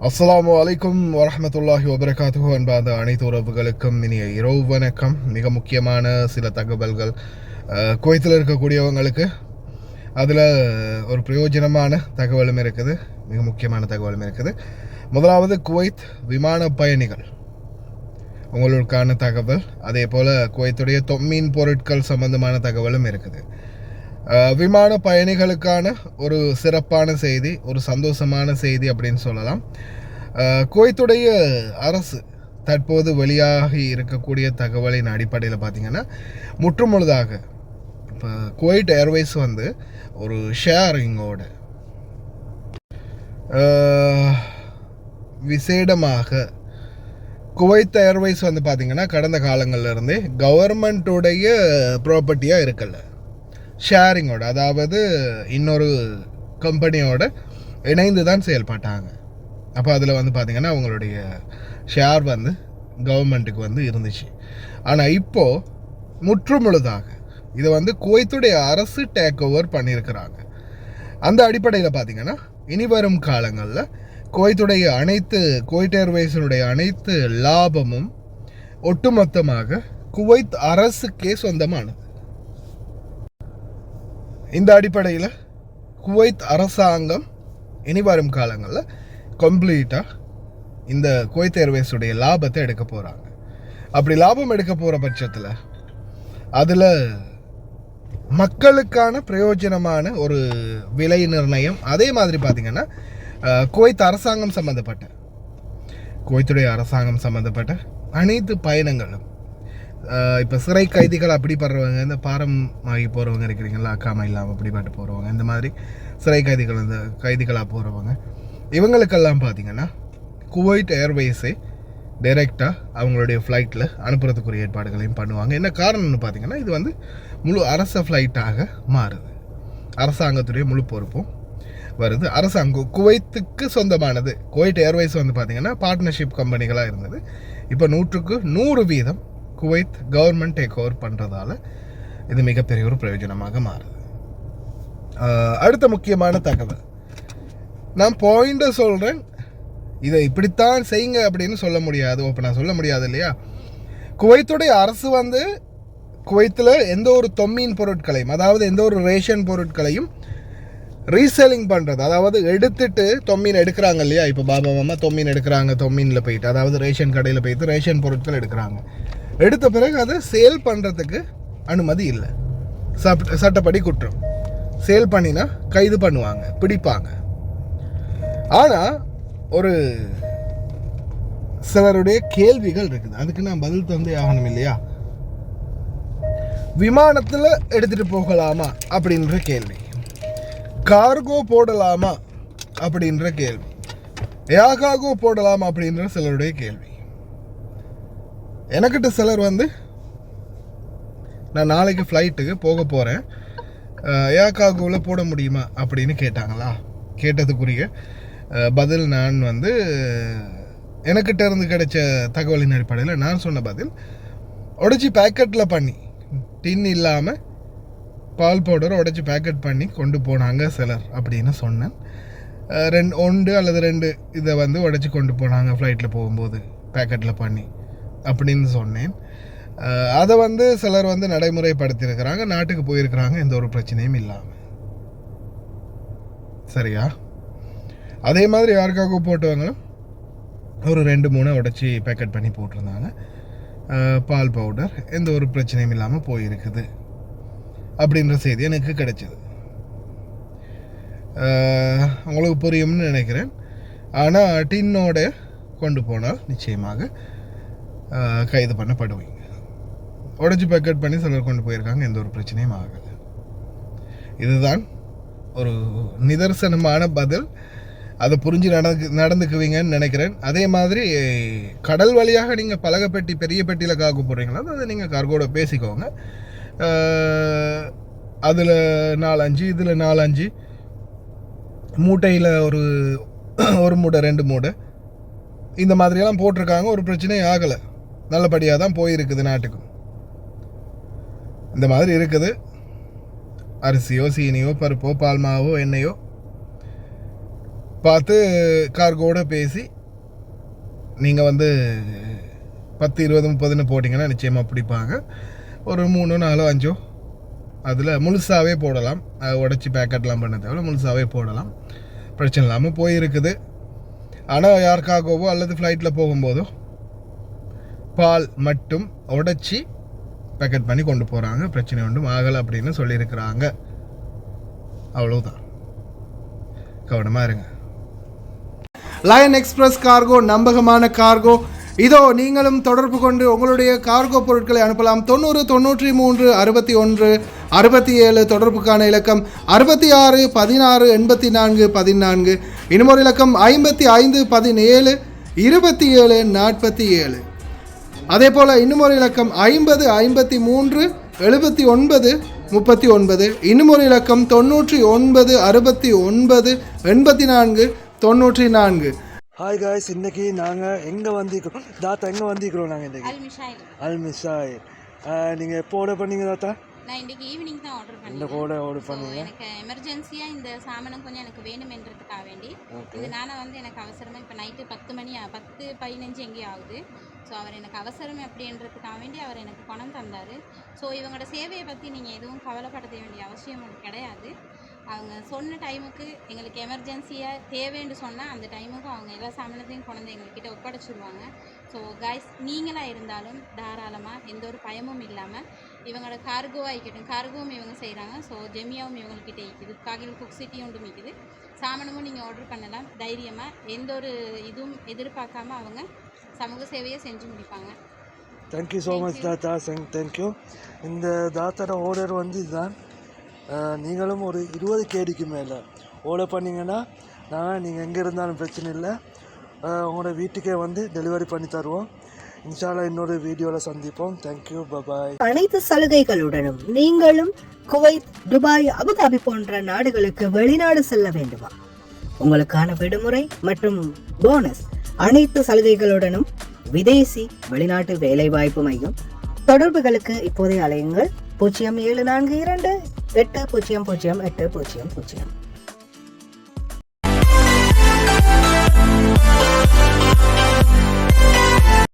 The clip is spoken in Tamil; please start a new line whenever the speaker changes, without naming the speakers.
அஸ்ஸலாமு அலைக்கும் வரஹ்மத்துல்லாஹி வபரகாத்துஹு. அன்பார்ந்த அனைத்து உறவுகளுக்கும் இனிய இரவு வணக்கம். மிக முக்கியமான சில தகவல்கள் குவைத்தில் இருக்கக்கூடியவங்களுக்கு அதில் ஒரு பிரயோஜனமான தகவலும் இருக்குது, மிக முக்கியமான தகவலும் இருக்குது. முதலாவது குவைத் விமான பயணிகள் உங்களுக்கான தகவல், அதே போல் குவைத்துடைய மீன் பொருட்கள் சம்பந்தமான தகவலும் இருக்குது. விமான பயணிகளுக்கான ஒரு சிறப்பான செய்தி, ஒரு சந்தோஷமான செய்தி அப்படின்னு சொல்லலாம். குவைத்துடைய அரசு தற்போது வெளியாகி இருக்கக்கூடிய தகவலின் அடிப்படையில் பார்த்திங்கன்னா முற்றுமுழுதாக இப்போ குவைட் ஏர்வேஸ் வந்து ஒரு ஷேரிங்கோட விசேடமாக குவைத் ஏர்வேஸ் வந்து பார்த்திங்கன்னா கடந்த காலங்கள்லேருந்தே கவர்மெண்ட்டுடைய ப்ராப்பர்ட்டியாக இருக்கல, ஷேரிங்கோட, அதாவது இன்னொரு கம்பெனியோட இணைந்து தான் செயல்பட்டாங்க. அப்போ அதில் வந்து பார்த்திங்கன்னா அவங்களுடைய ஷேர் வந்து கவர்மெண்ட்டுக்கு வந்து இருந்துச்சு. ஆனால் இப்போது முற்றுமுழுதாக இதை வந்து குவைத்துடைய அரசு டேக் ஓவர் பண்ணியிருக்கிறாங்க. அந்த அடிப்படையில் பார்த்திங்கன்னா இனி வரும் காலங்களில் குவைட் ஏர்வேஸினுடைய அனைத்து லாபமும் ஒட்டுமொத்தமாக குவைத் அரசுக்கே சொந்தமானது. இந்த அடிப்படையில் குவைத் அரசாங்கம் இனி வரும் காலங்களில் கம்ப்ளீட்டாக இந்த குவைத் ஏர்வேஸுடைய லாபத்தை எடுக்க போகிறாங்க. அப்படி லாபம் எடுக்க போகிற பட்சத்தில் அதில் மக்களுக்கான பிரயோஜனமான ஒரு விலை நிர்ணயம், அதே மாதிரி பார்த்திங்கன்னா குவைத் அரசாங்கம் சம்மந்தப்பட்ட குவைத்துடைய அரசாங்கம் சம்மந்தப்பட்ட அனைத்து பயணங்களும், இப்போ சிறை கைதிகள் அப்படி படுறவங்க, இந்த பாரம் ஆகி போகிறவங்க இருக்கிறீங்களா, அக்காமல் இல்லாமல் அப்படிப்பட்டு போகிறவங்க, இந்த மாதிரி சிறை கைதிகள், இந்த கைதிகளாக போகிறவங்க, இவங்களுக்கெல்லாம் பார்த்திங்கன்னா குவைட் ஏர்வேஸே டைரெக்டாக அவங்களுடைய ஃப்ளைட்டில் அனுப்புறதுக்குரிய ஏற்பாடுகளையும் பண்ணுவாங்க. என்ன காரணம்னு பார்த்திங்கன்னா இது வந்து முழு அரச ஃப்ளைட்டாக மாறுது, அரசாங்கத்துடைய முழு பொறுப்பும் வருது. அரசாங்கம் குவைத்துக்கு சொந்தமானது. குவைட் ஏர்வேஸ் வந்து பார்த்திங்கன்னா பார்ட்னர்ஷிப் கம்பெனிகளாக இருந்தது. இப்போ 100% குவைத் கவர்மெண்ட் டேக் ஓவர் பண்ணுறதால இது மிகப்பெரிய ஒரு பிரயோஜனமாக மாறுது. அடுத்த முக்கியமான தகவல், நான் பாயிண்ட்டை சொல்கிறேன், இதை இப்படித்தான் செய்யுங்க அப்படின்னு சொல்ல முடியாது, இப்போ நான் சொல்ல முடியாது இல்லையா. குவைத்துடைய அரசு வந்து குவைத்தில் எந்த ஒரு தொம்மீன் பொருட்களையும், அதாவது எந்த ஒரு ரேஷன் பொருட்களையும் ரீசேலிங் பண்ணுறது, அதாவது எடுத்துட்டு தொம்மீன் எடுக்கிறாங்க இல்லையா, இப்போ பாபா மாமா தொம்மீன் எடுக்கிறாங்க, தொம்மீனில் போயிட்டு, அதாவது ரேஷன் கடையில் போயிட்டு ரேஷன் பொருட்கள் எடுக்கிறாங்க, எடுத்த பிறகு அதை சேல் பண்ணுறதுக்கு அனுமதி இல்லை, சட்டப்படி குற்றம். சேல் பண்ணினா கைது பண்ணுவாங்க, பிடிப்பாங்க. ஆனால் ஒரு சிலருடைய கேள்விகள் இருக்குது, அதுக்கு நான் பதில் தந்தே ஆகணும் இல்லையா. விமானத்தில் எடுத்துகிட்டு போகலாமா அப்படின்ற கேள்வி, கார்கோ போடலாமா அப்படின்ற கேள்வி, ஏகாகோ போடலாமா அப்படின்ற சிலருடைய கேள்வி. எனக்கிட்ட சிலர் வந்து நான் நாளைக்கு ஃப்ளைட்டுக்கு போக போகிறேன், ஏகாகோவில் போட முடியுமா அப்படின்னு கேட்டாங்களா. கேட்டதுக்குரிய பதில் நான் வந்து எனக்கிட்ட இருந்து கிடைச்ச தகவலின் அடிப்படையில் நான் சொன்ன பதில், உடைச்சி பேக்கெட்டில் பண்ணி, டின் இல்லாமல் பால் பவுடர் உடைச்சி பேக்கெட் பண்ணி கொண்டு போனாங்க சிலர் அப்படின்னு சொன்னேன். 1 அல்லது 2 இதை வந்து உடைச்சி கொண்டு போனாங்க ஃப்ளைட்டில் போகும்போது பேக்கெட்டில் பண்ணி அப்படின்னு சொன்னேன். அதை வந்து சிலர் வந்து நடைமுறைப்படுத்தியிருக்கிறாங்க, நாட்டுக்கு போயிருக்கிறாங்க, எந்த ஒரு பிரச்சனையும் இல்லாமல். சரியா? அதே மாதிரி யாருக்காக போட்டவங்களும் ஒரு 2-3 உடைச்சி பேக்கெட் பண்ணி போட்டிருந்தாங்க. பால் பவுடர் எந்த ஒரு பிரச்சனையும் இல்லாமல் போயிருக்குது அப்படின்ற செய்தி எனக்கு கிடைச்சிது. உங்களுக்கு புரியும்னு நினைக்கிறேன். ஆனால் டின்னோட கொண்டு போனால் நிச்சயமாக கைது பண்ணப்படுவீங்க. உடைச்சி பேக்கெட் பண்ணி சிலர் கொண்டு போயிருக்காங்க, எந்த ஒரு பிரச்சனையும் ஆகலை. இதுதான் ஒரு நிதர்சனமான பதில். அதை புரிஞ்சு நடந்துக்குவீங்கன்னு நினைக்கிறேன். அதே மாதிரி கடல் வழியாக நீங்கள் பலகப்பெட்டி, பெரிய பெட்டியில் கார்கோ போடுறீங்களா, அதை நீங்கள் கார்கோட பேசிக்கோங்க. அதில் 4-5, இதில் 4-5 மூட்டையில் ஒரு மூட்டை 2 மூட்டை இந்த மாதிரியெல்லாம் போட்டிருக்காங்க, ஒரு பிரச்சனையும் ஆகலை, நல்லபடியாக தான் போயிருக்குது நாட்டுக்கும். இந்த மாதிரி இருக்குது. அரிசியோ சீனியோ பருப்போ பால் மாவோ எண்ணெயோ பார்த்து கார்கோட பேசி நீங்கள் வந்து 10, 20, 30ன்னு போட்டிங்கன்னா நிச்சயமாக பிடிப்பாங்க. ஒரு 3, 4, 5 அதில் முழுசாகவே போடலாம். உடச்சி பேக்கெட்லாம் பண்ண தேவை, முழுசாகவே போடலாம், பிரச்சனை இல்லாமல் போயிருக்குது. ஆனால் யாருக்காகவோ அல்லது ஃப்ளைட்டில் போகும்போதோ பால் மட்டும் உடச்சி பேக்கெட் பண்ணி கொண்டு போகிறாங்க, பிரச்சனை ஒன்றும் ஆகலை அப்படின்னு சொல்லியிருக்கிறாங்க. அவ்வளோதான், கவனமாக இருங்க. லயன் எக்ஸ்பிரஸ் கார்கோ நம்பகமான கார்கோ. இதோ நீங்களும் தொடர்பு கொண்டு உங்களுடைய கார்கோ பொருட்களை அனுப்பலாம். 90 93 61 67 தொடர்புக்கான இலக்கம் 66 16 84 14. இன்னும் ஒரு இலக்கம் 55 17 27 47. அதே போல் இன்னும் ஒரு இலக்கம் 50 53 79 39. இன்னும் ஒரு இலக்கம் 99 69 84 94.
ஹாய் காய்ஸ், இன்னைக்கு நாங்கள் எங்கே வந்திருக்கிறோம் தாத்தா? எங்கே வந்திருக்கிறோம் நாங்கள் இன்றைக்கி? அல்மிஷாயில். நீங்கள் எப்போ ஆர்டர் பண்ணீங்க தாத்தா?
நான் இன்றைக்கி ஈவினிங் தான் ஆர்டர் பண்ணேன்.
இந்த கூட ஆர்டர் பண்ணீங்க?
எனக்கு எமர்ஜென்சியாக இந்த சாமானம் கொஞ்சம் எனக்கு வேணுமென்றதுக்காக வேண்டி இதனால வந்து எனக்கு அவசரமாக இப்போ நைட்டு 10 மணி 10-15 எங்கேயும் ஆகுது. ஸோ அவர் எனக்கு அவசரம் அப்படின்றதுக்காக வேண்டி அவர் எனக்கு பணம் தந்தார். ஸோ இவங்களோட சேவையை பற்றி நீங்கள் எதுவும் கவலைப்பட வேண்டிய அவசியம் கிடையாது. அவங்க சொன்ன டைமுக்கு எங்களுக்கு எமர்ஜென்சியாக தேவைன்னு சொன்னால் அந்த டைமுக்கு அவங்க எல்லா சாமானத்தையும் கொண்டு வந்து எங்கள்கிட்ட ஒப்படைச்சிடுவாங்க. ஸோ காய்ஸ், நீங்களாக இருந்தாலும் தாராளமாக எந்த ஒரு பயமும் இல்லாமல் இவங்களோட கார்கோவாக இருக்கட்டும், கார்கோவும் இவங்க செய்கிறாங்க. ஸோ ஜெமியாவும் இவங்கள்கிட்ட இருக்குது, காகில் குக் சிட்டி ஒன்றும் இருக்குது. சாமானமும் நீங்கள் ஆர்டர் பண்ணலாம் தைரியமாக, எந்த ஒரு இதுவும் எதிர்பார்க்காம அவங்க சமூக சேவையை செஞ்சு முடிப்பாங்க.
தேங்க்யூ ஸோ மச் தாத்தா, தேங்க்யூ. இந்த தாத்தாவோட ஆர்டர் வந்து இதுதான். நீங்களும் ஒரு 20 கேடிக்கு மேலே ஆர்டர் பண்ணிங்கன்னா நீங்கள் எங்கே இருந்தாலும் பிரச்சனை இல்லை, உங்களோட வீட்டுக்கே வந்து டெலிவரி பண்ணி தருவோம். இன்ஷால்லா இன்னொரு வீடியோவில் சந்திப்போம். Thank you, bye bye.
அனைத்து சலுகைகளுடனும் நீங்களும் குவைத், துபாய், அபுதாபி போன்ற நாடுகளுக்கு வெளிநாடு செல்ல வேண்டுமா? உங்களுக்கான விடுமுறை மற்றும் போனஸ் அனைத்து சலுகைகளுடனும் விதேசி வெளிநாட்டு வேலைவாய்ப்பு மையம். தொடர்புகளுக்கு இப்போதைய அலையுங்கள் 0742 800800.